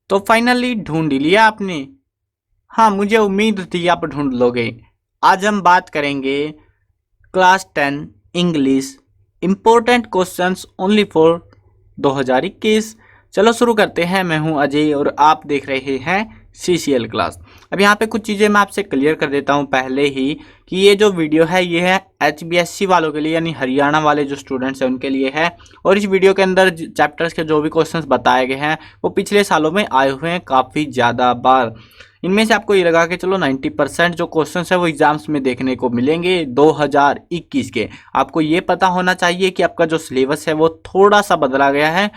तो फाइनली ढूंढ लिया आपने। हाँ, मुझे उम्मीद थी आप ढूंढ लोगे। आज हम बात करेंगे class 10 English important questions only for 2021। चलो शुरू करते हैं। मैं हूं अजय और आप देख रहे हैं सीसीएल क्लास। अब यहाँ पे कुछ चीज़ें मैं आपसे क्लियर कर देता हूँ पहले ही कि ये जो वीडियो है ये है एचबीएससी वालों के लिए, यानी हरियाणा वाले जो स्टूडेंट्स हैं उनके लिए है। और इस वीडियो के अंदर चैप्टर्स के जो भी क्वेश्चंस बताए गए हैं वो पिछले सालों में आए हुए हैं काफ़ी ज़्यादा बार। इनमें से आपको ये लगा कि चलो 90% जो क्वेश्चंस है वो एग्जाम्स में देखने को मिलेंगे 2021 के। आपको ये पता होना चाहिए कि आपका जो सिलेबस है वो थोड़ा सा बदला गया है,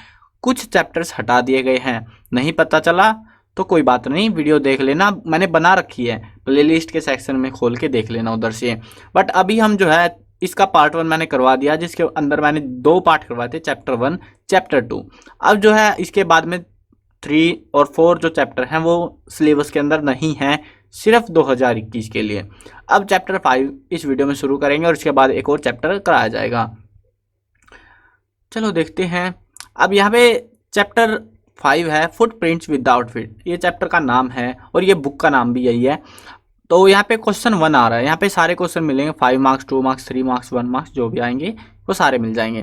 कुछ चैप्टर्स हटा दिए गए हैं। नहीं पता चला तो कोई बात नहीं, वीडियो देख लेना, मैंने बना रखी है, प्लेलिस्ट के सेक्शन में खोल के देख लेना उधर से। बट अभी हम जो है इसका पार्ट 1 मैंने करवा दिया, जिसके अंदर मैंने 2 पार्ट करवाए थे, चैप्टर 1 चैप्टर 2। अब जो है इसके बाद में 3 और 4 जो चैप्टर हैं वो सिलेबस के अंदर नहीं हैं, सिर्फ 2021 के लिए। अब चैप्टर 5 इस वीडियो में शुरू करेंगे और इसके बाद एक और चैप्टर कराया जाएगा। चलो देखते हैं। अब यहाँ पे चैप्टर 5 है फुटप्रिंट्स विद आउटफिट, ये चैप्टर का नाम है और ये बुक का नाम भी यही है। तो यहाँ पे क्वेश्चन 1 आ रहा है, यहाँ पे सारे क्वेश्चन मिलेंगे, 5 मार्क्स 2 मार्क्स 3 मार्क्स 1 मार्क्स जो भी आएंगे वो सारे मिल जाएंगे।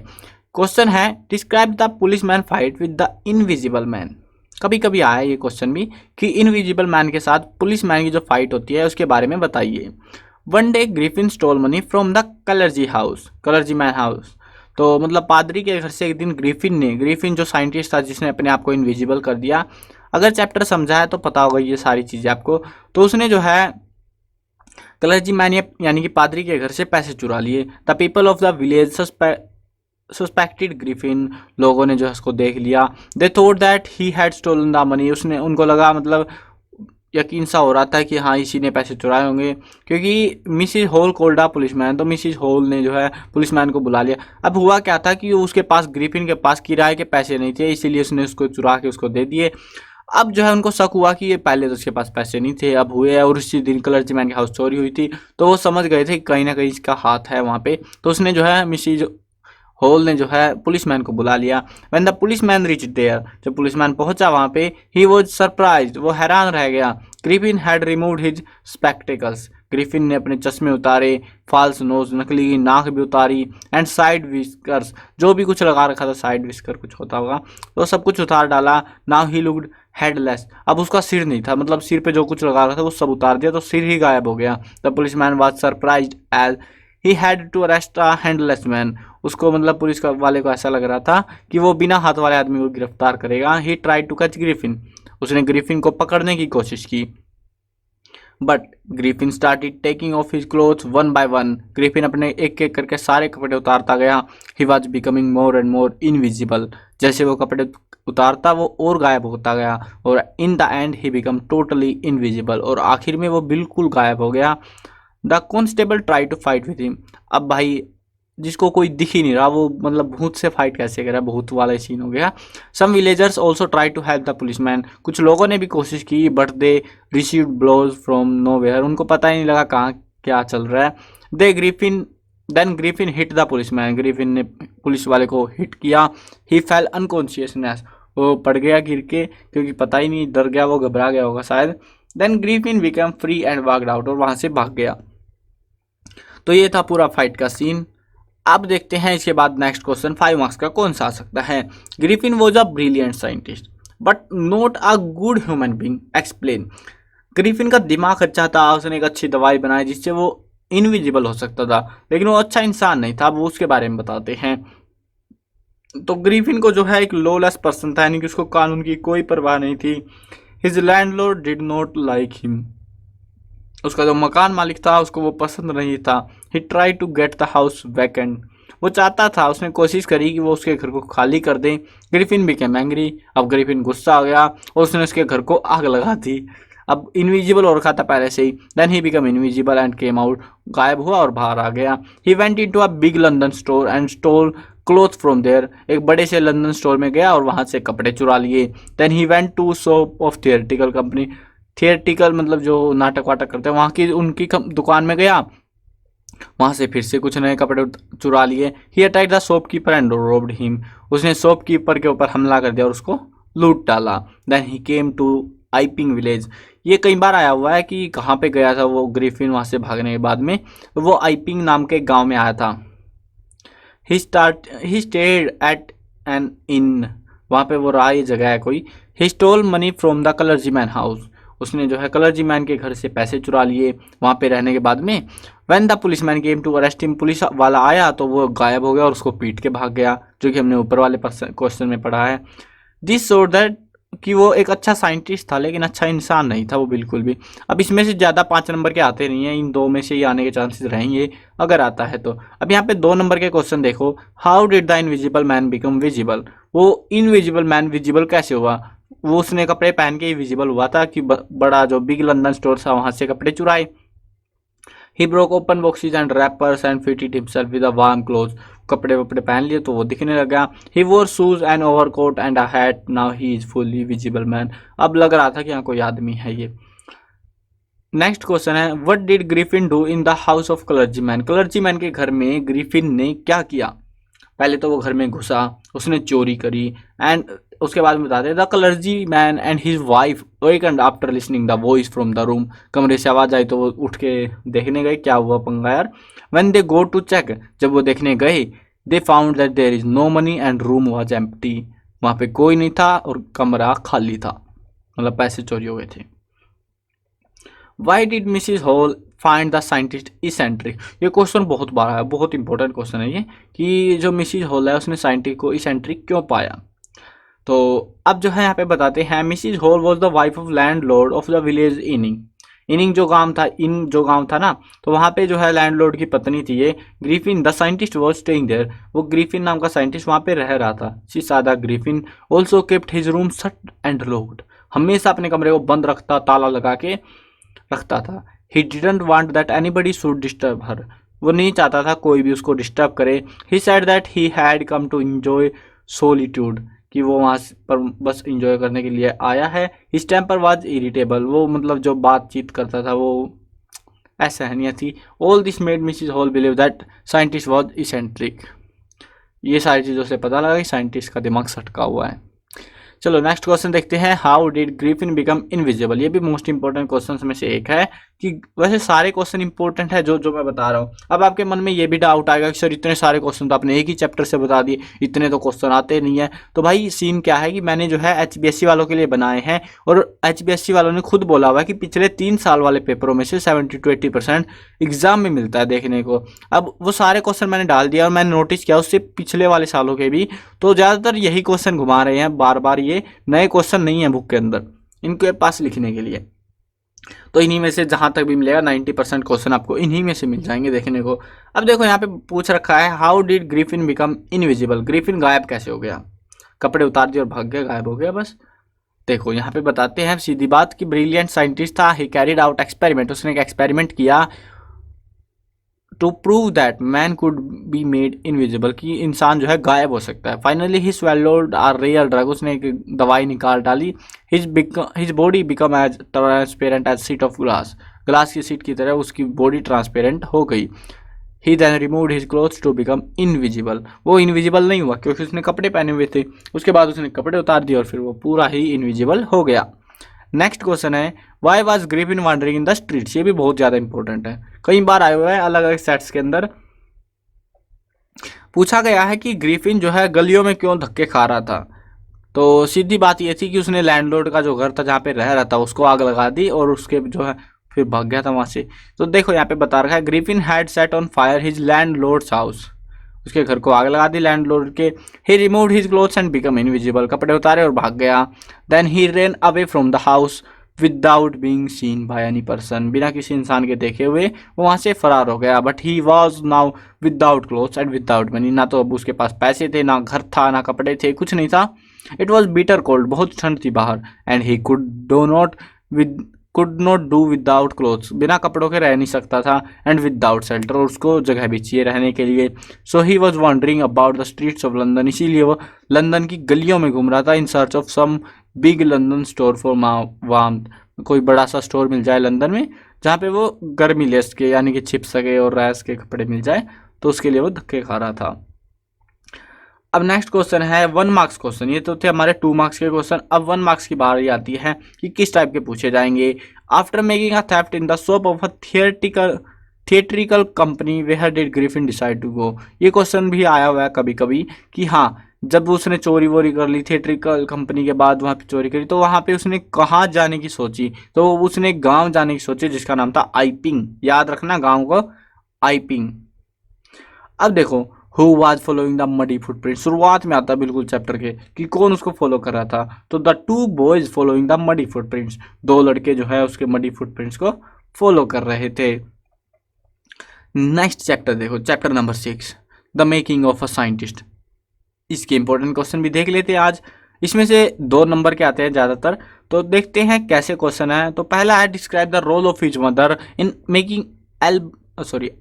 क्वेश्चन है describe the police man fight with the invisible man. कभी कभी आया ये क्वेश्चन भी कि इनविजिबल मैन के साथ पुलिस मैन की जो फाइट होती है उसके बारे में बताइए। One day Griffin stole money from the clergy house, clergy man house. तो मतलब पादरी के घर से एक दिन ग्रिफिन जो साइंटिस्ट था जिसने अपने आप को इनविजिबल कर दिया, अगर चैप्टर समझा है तो पता होगा ये सारी चीज़ें आपको। तो उसने जो है कलरजी मैन यानी कि पादरी के घर से पैसे चुरा लिए। The people of the village suspected Griffin, लोगों ने जो है उसको देख लिया। They thought that he had stolen the money, उसने उनको लगा मतलब यकीन सा हो रहा था कि हाँ इसी ने पैसे चुराए होंगे, क्योंकि Mrs Hall called a policeman, तो मिसिज होल ने जो है पुलिसमैन को बुला लिया। अब हुआ क्या था कि उसके पास ग्रिफिन के पास किराए के पैसे नहीं थे, इसीलिए उसने उसको चुरा के उसको दे दिए। अब जो है उनको शक हुआ कि ये पहले तो उसके पास पैसे नहीं थे, अब हुए, और उसी दिन क्लर्जी मैन के हाउस चोरी हुई थी, तो वो समझ गए थे कि कहीं ना कहीं इसका हाथ है वहाँ पे। तो उसने जो है मिसिज होल ने जो है पुलिसमैन को बुला लिया। When the policeman reach there, जब पुलिसमैन पहुंचा वहां पे, ही वाज सरप्राइज्ड, वो हैरान रह गया। Griffin had removed his spectacles, Griffin ने अपने चश्मे उतारे, फाल्स नोज, नकली नाक भी उतारी, एंड साइड विस्कर्स, जो भी कुछ लगा रखा था, साइड विस्कर कुछ होता होगा, तो सब कुछ उतार डाला। नाउ ही लुक्ड हेडलेस, अब उसका सिर नहीं था, मतलब सिर पे जो कुछ लगा रखा था वो सब उतार दिया, तो सिर ही गायब हो गया। The policeman was surprised as he had to arrest a handless man, उसको मतलब पुलिस वाले को ऐसा लग रहा था कि वो बिना हाथ वाले आदमी को गिरफ्तार करेगा। He tried to catch Griffin, उसने ग्रिफिन को पकड़ने की कोशिश की। But Griffin started taking off his clothes one by one, Griffin अपने एक एक करके सारे कपड़े उतारता गया। He was becoming more and more invisible, जैसे वो कपड़े उतारता वो और गायब होता गया, और in the end he become totally invisible, और आखिर में वो बिल्कुल गायब हो गया। The constable try to fight with him, अब भाई जिसको कोई दिख ही नहीं रहा वो मतलब भूत से फाइट कैसे करे, भूत वाला सीन हो गया। Some villagers also try to help the policeman, कुछ लोगों ने भी कोशिश की, but they received blows from nowhere, उनको पता ही नहीं लगा कहाँ क्या चल रहा है। They Griffin then Griffin hit the policeman, ग्रिफिन ने पुलिस वाले को हिट किया। ही फेल अनकॉन्शियसनेस, वो पड़ गया गिर के, क्योंकि पता ही नहीं, डर गया, वो घबरा गया होगा शायद। Then Griffin become free and walked out, और वहां से भाग गया। तो ये था पूरा फाइट का सीन। अब देखते हैं इसके बाद नेक्स्ट क्वेश्चन 5 मार्क्स का कौन सा आ सकता है। Griffin was a brilliant scientist but not a good human being, explain. Griffin का दिमाग अच्छा था, उसने एक अच्छी दवाई बनाई जिससे वो इनविजिबल हो सकता था, लेकिन वो अच्छा इंसान नहीं था। अब वो उसके बारे में बताते हैं। तो ग्रिफिन को जो है एक लॉलेस पर्सन था, यानी कि उसको कानून की कोई परवाह नहीं थी। His landlord did not like him, उसका जो मकान मालिक था उसको वो पसंद नहीं था। He try to get the house vacant, वो चाहता था, उसने कोशिश करी कि वो उसके घर को खाली कर दे। ग्रिफिन बिकेम एंग्री, अब ग्रिफिन गुस्सा आ गया और उसने उसके घर को आग लगा दी। अब इनविजिबल हो रखा था पहले से ही। Then he become invisible and came out, गायब हुआ और बाहर आ गया। He went into a big London store and stole cloth from there, एक बड़े से लंदन स्टोर में गया और वहां से कपड़े चुरा लिए। Then he went to shop of theatrical company, theatrical मतलब जो नाटक वाटक करते हैं वहाँ की उनकी दुकान में गया, वहां से फिर से कुछ नए कपड़े चुरा लिए। He attack the shopkeeper and robbed him, उसने शॉपकीपर के ऊपर हमला कर दिया और उसको लूट डाला। Then he came to Iping village. ये कई बार आया हुआ है कि कहाँ पे गया था वो ग्रिफिन वहाँ से भागने के बाद में, वो आइपिंग नाम के गांव में आया था। He stayed at an inn, वहाँ पे वो रहा, ये जगह है कोई। He stole money from the clergy man house, उसने जो है कलर्जी मैन के घर से पैसे चुरा लिए वहाँ पे रहने के बाद में। When the police man came to arrest him, police वाला आया तो वो गायब हो गया और उसको पीट के भाग गया, जो कि हमने ऊपर वाले क्वेश्चन में पढ़ा है। दिस शोड दैट कि वो एक अच्छा साइंटिस्ट था लेकिन अच्छा इंसान नहीं था वो बिल्कुल भी। अब इसमें से ज़्यादा 5 नंबर के आते नहीं हैं, इन दो में से ही आने के चांसेस रहेंगे अगर आता है तो। अब यहाँ पे 2 नंबर के क्वेश्चन देखो, how did the invisible man become visible, वो इनविजिबल मैन विजिबल कैसे हुआ। वो उसने कपड़े पहन के ही विजिबल हुआ था कि बड़ा जो बिग लंदन स्टोर था वहाँ से कपड़े चुराए। He broke open boxes and rappers and fitted himself with a warm cloth, कपड़े वपड़े पहन लिए तो वो दिखने लगा। ही वोर shoes and overcoat and a hat, now he is fully visible man, अब लग रहा था कि यहाँ कोई आदमी है ये। नेक्स्ट क्वेश्चन है, what did Griffin do in the house of clergy man, clergy man के घर में ग्रिफिन ने क्या किया। पहले तो वो घर में घुसा, उसने चोरी करी, एंड उसके बाद में बताते हैं the clergy man and his wife wakened after listening the voice from the room, कमरे से आवाज़ आई तो वो उठ के देखने गए क्या हुआ पंगा यार। When they go to check, जब वो देखने गए, they found that there is no money and room was empty, वहाँ पे कोई नहीं था और कमरा खाली था, मतलब पैसे चोरी हो गए थे। Why did Mrs hall find the scientist eccentric, ये क्वेश्चन बहुत बार है, बहुत इंपॉर्टेंट क्वेश्चन है ये, कि जो मिसिज हॉल है उसने साइंटिस्ट को इसेंट्रिक क्यों पाया। तो अब जो है यहाँ पे बताते हैं, Mrs hall was the wife of land Lord of the village inning, inning जो गांव था, इन जो गांव था ना, तो वहाँ पे जो है लैंडलॉर्ड की पत्नी थी ये। Griffin the scientist was staying there, वो ग्रिफिन नाम का साइंटिस्ट वहाँ पे रह रहा था। शी सादा Griffin also kept his room shut and locked, हमेशा अपने कमरे को बंद रखता, ताला लगा के रखता था। He didn't want that anybody should disturb her, वो नहीं चाहता था कोई भी उसको डिस्टर्ब करे। He said that he had come to enjoy solitude, कि वो वहाँ पर बस इंजॉय करने के लिए आया है। हिज टेम्पर वाज इरिटेबल, वो मतलब जो बातचीत करता था वो असहनीय थी। All this made Mrs hall believe that scientist was eccentric, ये सारी चीज़ों से पता लगा कि साइंटिस्ट का दिमाग सटका हुआ है। चलो नेक्स्ट क्वेश्चन देखते हैं, how did Griffin become invisible, ये भी मोस्ट इंपॉर्टेंट क्वेश्चन में से एक है, कि वैसे सारे क्वेश्चन इंपॉर्टेंट है जो मैं बता रहा हूँ। अब आपके मन में ये भी डाउट आएगा कि सर इतने सारे क्वेश्चन तो आपने एक ही चैप्टर से बता दिए, इतने तो क्वेश्चन आते नहीं है। तो भाई सीन क्या है कि मैंने जो है HBSC वालों के लिए बनाए हैं, और HBSC वालों ने खुद बोला हुआ है कि पिछले 3 साल वाले पेपरों में से 70 to 80% एग्जाम में मिलता है देखने को। अब वो सारे क्वेश्चन मैंने डाल दिया और मैंने नोटिस किया उससे पिछले वाले सालों के भी, तो ज़्यादातर यही क्वेश्चन घुमा रहे हैं बार बार, ये नए क्वेश्चन नहीं है बुक के अंदर इनके पास लिखने के लिए। तो इन्हीं में से जहाँ तक भी मिलेगा 90% क्वेश्चन आपको इन्हीं में से मिल जाएंगे देखने को। अब देखो यहाँ पे पूछ रखा है, how did Griffin become invisible, Griffin गायब कैसे हो गया, कपड़े उतार दिए और भाग गया, गायब हो गया बस। देखो यहाँ पे बताते हैं सीधी बात कि ब्रिलियंट साइंटिस्ट था, ही कैरिड आउट एक्सपेरिमेंट, उसने एक एक्सपेरिमेंट किया to prove that man could be made invisible, कि इंसान जो है गायब हो सकता है। Finally he swallowed a real drug, उसने एक दवाई निकाल डाली। His body become as transparent as sheet of glass, glass की सीट की तरह उसकी बॉडी ट्रांसपेरेंट हो गई। He then removed his clothes to become invisible, वो इनविजिबल नहीं हुआ क्योंकि उसने कपड़े पहने हुए थे, उसके बाद उसने कपड़े उतार दिए और फिर वो पूरा ही इनविजिबल हो गया। Next question is, why was Griffin wandering in the streets, ये भी बहुत ज़्यादा इंपॉर्टेंट है, कई बार आए हुए हैं अलग अलग सेट्स के अंदर। पूछा गया है कि ग्रिफिन जो है गलियों में क्यों धक्के खा रहा था। तो सीधी बात ये थी कि उसने लैंडलॉर्ड का जो घर था जहाँ पे रह रहा था उसको आग लगा दी और उसके जो है फिर भाग गया था वहाँ से। तो देखो यहाँ पे बता रखा है, Griffin had set on fire his landlord's house, उसके घर को आग लगा दी लैंडलॉर्ड के। He removed his clothes and become invisible, कपड़े उतारे और भाग गया। Then he ran away from the house without being seen by any person, बिना किसी इंसान के देखे हुए वो वहाँ से फरार हो गया। But he was now without clothes and without money, ना तो अब उसके पास पैसे थे, ना घर था, ना कपड़े थे, कुछ नहीं था। इट वॉज बिटर कोल्ड, बहुत ठंड थी बाहर। And he could not do without clothes, बिना कपड़ों के रह नहीं सकता था। एंड विदाउट शेल्टर, और उसको जगह भी चाहिए रहने के लिए। So he was wandering about the streets of London, इसीलिए वो लंदन की गलियों में घूम रहा था। In search of some big London store for warmth, कोई बड़ा सा स्टोर मिल जाए लंदन में जहाँ पे वो गर्मी ले सके, यानी कि छिप सके और रह सके, कपड़े मिल जाए, तो उसके लिए वो धक्के खा रहा था। अब नेक्स्ट क्वेश्चन है 1 मार्क्स क्वेश्चन। ये तो थे हमारे 2 मार्क्स के क्वेश्चन। अब 1 मार्क्स की बारी आती है कि किस टाइप के पूछे जाएंगे। After making a theft in the shop of a theatrical company where did Griffin decide to go. ये क्वेश्चन भी आया हुआ है कभी कभी कि हाँ, जब उसने चोरी वोरी कर ली थिएट्रिकल कंपनी के बाद, वहाँ पे चोरी करी, तो वहाँ पे उसने कहाँ जाने की सोची। तो उसने गांव जाने की सोची जिसका नाम था आइपिंग। याद रखना गांव को, आइपिंग। अब देखो, who was following the muddy footprint. शुरुआत में आता है बिल्कुल चैप्टर के कि कौन उसको फॉलो कर रहा था। तो the 2 boys following the muddy footprints. 2 लड़के जो है उसके मडी फुटप्रिंट्स को फॉलो कर रहे थे। नेक्स्ट चैप्टर देखो, chapter number 6, the making of a scientist. इसके इंपॉर्टेंट क्वेश्चन भी देख लेते हैं आज। इसमें से 2 नंबर के आते हैं ज़्यादातर, तो देखते हैं कैसे क्वेश्चन है। तो पहला है describe the role of his mother in making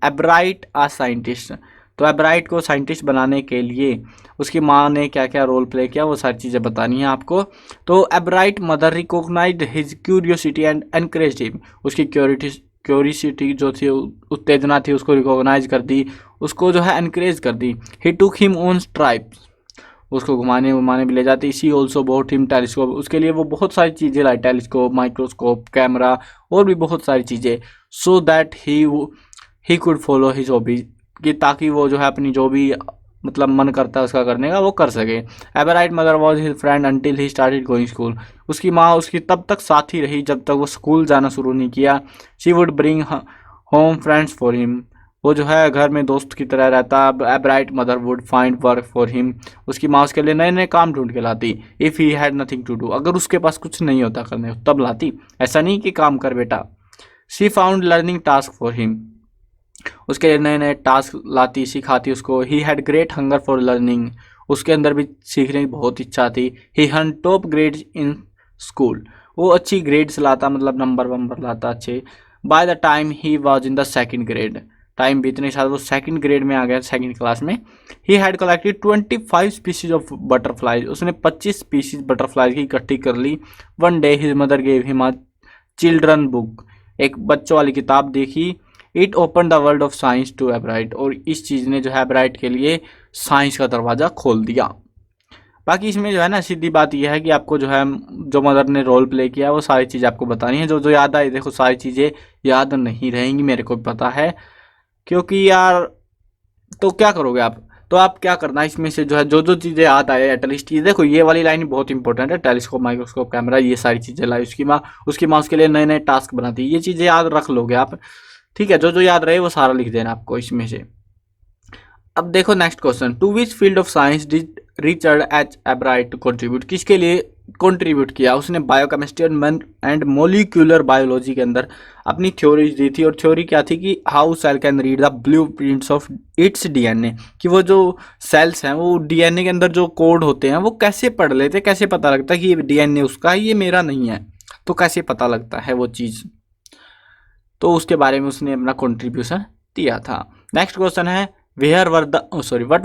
Ebright a scientist. तो एब्राइट को साइंटिस्ट बनाने के लिए उसकी माँ ने क्या क्या रोल प्ले किया, वो सारी चीज़ें बतानी है आपको। तो Ebright mother recognised his curiosity and encouraged him. उसकी क्यूरियोसिटी जो थी, उत्तेजना थी, उसको रिकॉग्नाइज कर दी, उसको जो है एनकरेज कर दी। ही टुक हिम ऑन ट्राइब्स। उसको घुमाने घुमाने भी ले जाती। सी ऑल्सो बॉट हिम टेलीस्कोप। उसके लिए वो बहुत सारी चीज़ें लाई, टेलीस्कोप, माइक्रोस्कोप, कैमरा और भी बहुत सारी चीज़ें। So that he could follow his hobbies, कि ताकि वो जो है अपनी जो भी मतलब मन करता है उसका करने का वो कर सके। Ebright mother was his friend until he started going school. उसकी माँ उसकी तब तक साथी रही जब तक वो स्कूल जाना शुरू नहीं किया। She would bring home friends for him. वो जो है घर में दोस्त की तरह रहता। एब्राइट mother would find work for him. उसकी माँ उसके लिए नए नए काम ढूंढ के लाती। If he had nothing to do. अगर उसके पास कुछ नहीं होता करने को तब लाती, ऐसा नहीं कि काम कर बेटा। She found learning task for him. उसके लिए नए नए टास्क लाती, सिखाती उसको। He had great hunger for learning. उसके अंदर भी सीखने की बहुत इच्छा थी। ही हन टॉप ग्रेड्स इन स्कूल। वो अच्छी ग्रेड्स लाता, मतलब नंबर वंबर लाता अच्छे। By the time he was in the second grade. Time बीतने के साथ वो सेकंड ग्रेड में आ गया, सेकंड क्लास में। He had collected 25 species of butterflies. उसने 25 स्पीसीज बटरफ्लाइज की इकट्ठी कर ली। One day his mother gave him a children book. एक बच्चों वाली किताब देखी। It open the world of science to Ebright. और इस चीज़ ने जो है एब्राइट के लिए साइंस का दरवाज़ा खोल दिया। बाकी इसमें जो है ना, सीधी बात यह है कि आपको जो है जो मदर ने रोल प्ले किया वो सारी चीज़ें आपको बतानी है। जो जो याद आई, देखो सारी चीज़ें याद नहीं रहेंगी, मेरे को पता है, क्योंकि यार तो क्या करोगे आप। तो आप क्या करना है, इसमें से जो है जो जो चीज़ें याद आए एटलीस्ट चीज़, देखो ये वाली लाइन बहुत इंपॉर्टेंट है। टेलीस्कोप, माइक्रोस्कोप, कैमरा, ये सारी चीज़ें लाई उसकी माँ उसके लिए नए नए टास्क बनाती है। ये चीज़ें याद रख लोगे आप, ठीक है। जो जो याद रहे वो सारा लिख देना आपको इसमें से। अब देखो next question, to which field of science did Richard H Ebright contribute. किसके लिए कंट्रीब्यूट किया उसने? बायोकेमिस्ट्री एंड मोलिकुलर बायोलॉजी के अंदर अपनी थ्योरीज दी थी। और थ्योरी क्या थी कि how cell can read the blueprints of its DNA. कि वो जो सेल्स हैं वो डीएनए के अंदर जो कोड होते हैं वो कैसे पढ़ लेते, कैसे पता लगता है कि ये डीएनए उसका है, ये मेरा नहीं है, तो कैसे पता लगता है वो चीज़। तो उसके बारे में उसने अपना कंट्रीब्यूशन दिया था। Next question is where were the what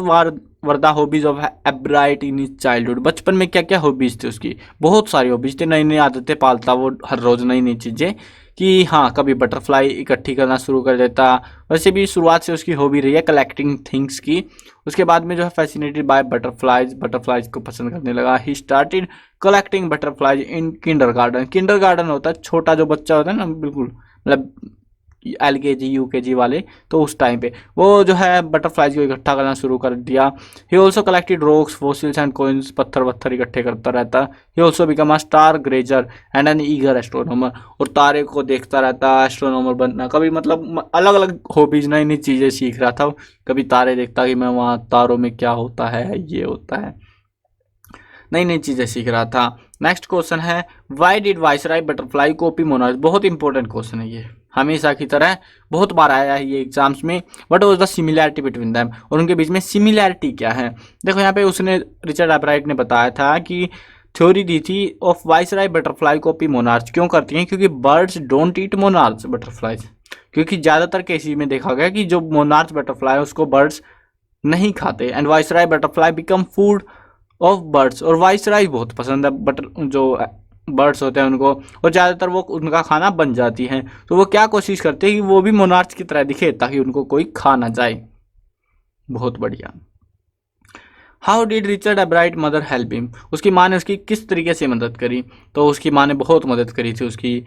were the hobbies of Ebright in his childhood. बचपन में क्या क्या हॉबीज थे उसकी? बहुत सारी हॉबीज थे, नई नई आदतें पालता वो हर रोज़ नई नई चीज़ें। कि हाँ, कभी बटरफ्लाई इकट्ठी करना शुरू कर देता। वैसे भी शुरुआत से उसकी हॉबी रही है कलेक्टिंग थिंग्स की। उसके बाद में जो है फैसिनेटेड बाय बटरफ्लाइज को पसंद करने लगा। He started collecting butterflies in kindergarten होता है छोटा जो बच्चा होता है ना, बिल्कुल मतलब LKG UKG वाले, तो उस टाइम पे वो जो है बटरफ्लाइज को इकट्ठा करना शुरू कर दिया। He also collected rocks, fossils and coins. पत्थर वत्थर इकट्ठे करता रहता। He also become a star grazer and an eager astronomer. और तारे को देखता रहता, एस्ट्रोनॉमर बनना। कभी मतलब अलग अलग हॉबीज, नई नई चीज़ें सीख रहा था। कभी तारे देखता कि मैं वहाँ तारों में क्या होता है, ये होता है, नई नई चीज़ें सीख रहा था। नेक्स्ट क्वेश्चन है why did viceroy butterfly copy monarch. बहुत इंपॉर्टेंट क्वेश्चन है ये, हमेशा की तरह बहुत बार आया है ये एग्जाम्स में। What was the similarity between them. और उनके बीच में सिमिलैरिटी क्या है? देखो यहाँ पे उसने रिचर्ड एब्राइट ने बताया था कि थ्योरी दी थी of viceroy butterfly copy monarch. क्यों करती हैं? क्योंकि birds don't eat monarch butterflies. क्योंकि ज़्यादातर केसेस में देखा गया कि जो मोनार्च बटरफ्लाई है उसको बर्ड्स नहीं खाते। And viceroy butterfly become food of birds. और वाइसराय बहुत पसंद है जो बर्ड्स होते हैं उनको, और ज़्यादातर वो उनका खाना बन जाती हैं। तो वो क्या कोशिश करते हैं कि वो भी मोनार्च की तरह दिखे ताकि उनको कोई खा ना जाए। बहुत बढ़िया। How did Richard एब्राइट mother help him, उसकी माँ ने उसकी किस तरीके से मदद करी, तो उसकी माँ ने बहुत मदद करी थी उसकी।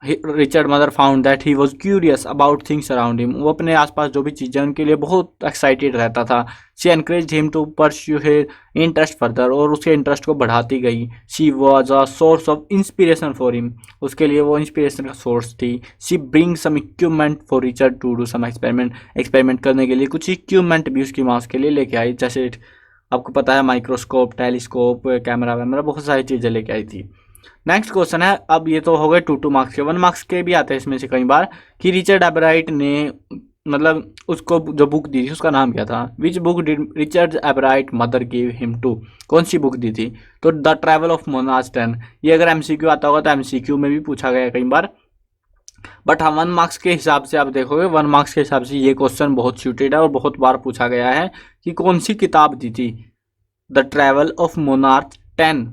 Richard mother found that he was curious about things around him, वो अपने आसपास जो भी चीज़ें उनके लिए बहुत एक्साइटेड रहता था। She encourage him to pursue his interest further, और उसके इंटरेस्ट को बढ़ाती गई। She was a source of inspiration for him, उसके लिए वो इंस्पिरेशन का सोर्स थी। She bring some equipment for Richard to do some experiment, experiment करने के लिए कुछ इक्विपमेंट भी उसकी माँ उसके लिए लेके आई, जैसे आपको पता है माइक्रोस्कोप, टेलीस्कोप, कैमरा वैमरा, बहुत सारी चीज़ें लेके आई थी। नेक्स्ट क्वेश्चन है, अब ये तो हो गए 2 मार्क्स के, 1 मार्क्स के भी आते हैं इसमें से कई बार, कि रिचर्ड एबराइट ने मतलब उसको जो बुक दी थी उसका नाम क्या था। Which book did Richard Ebright mother give him to, कौन सी बुक दी थी, तो द ट्रैवल ऑफ मोनार्च 10। ये अगर एमसीक्यू आता होगा तो एमसीक्यू में भी पूछा गया कई बार, बट हाँ 1 मार्क्स के हिसाब से आप देखोगे 1 मार्क्स के हिसाब से ये क्वेश्चन बहुत सूटेड है और बहुत बार पूछा गया है कि कौन सी किताब दी थी, द ट्रैवल ऑफ मोनार्च 10,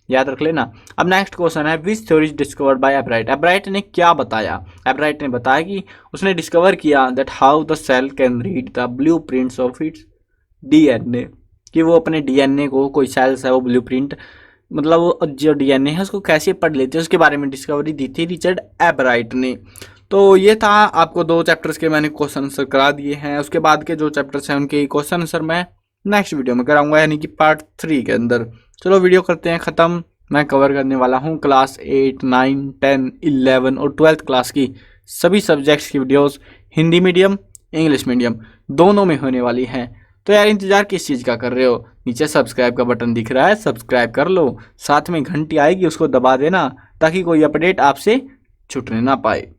याद रख लेना। अब नेक्स्ट क्वेश्चन है, which theories discovered by Ebright, Ebright ने क्या बताया। एब्राइट ने बताया कि उसने डिस्कवर किया that how the cell can read the blueprints of its DNA, कि वो अपने डीएनए को, कोई सेल्स है वो ब्लूप्रिंट, मतलब वो जो डीएनए है उसको कैसे पढ़ लेते हैं, उसके बारे में डिस्कवरी दी थी रिचर्ड एब्राइट ने। तो ये था, आपको 2 चैप्टर्स के मैंने क्वेश्चन आंसर करा दिए हैं। उसके बाद के जो चैप्टर्स हैं उनके क्वेश्चन आंसर मैं नेक्स्ट वीडियो में कराऊंगा, यानी कि पार्ट 3 के अंदर। चलो वीडियो करते हैं ख़त्म। मैं कवर करने वाला हूँ क्लास 8, 9, 10, 11 और 12th क्लास की सभी सब्जेक्ट्स की videos, Hindi medium, English medium दोनों में होने वाली हैं। तो यार इंतज़ार किस चीज़ का कर रहे हो, नीचे सब्सक्राइब का बटन दिख रहा है, सब्सक्राइब कर लो, साथ में घंटी आएगी उसको दबा देना, ताकि कोई अपडेट आपसे छूटने ना पाए।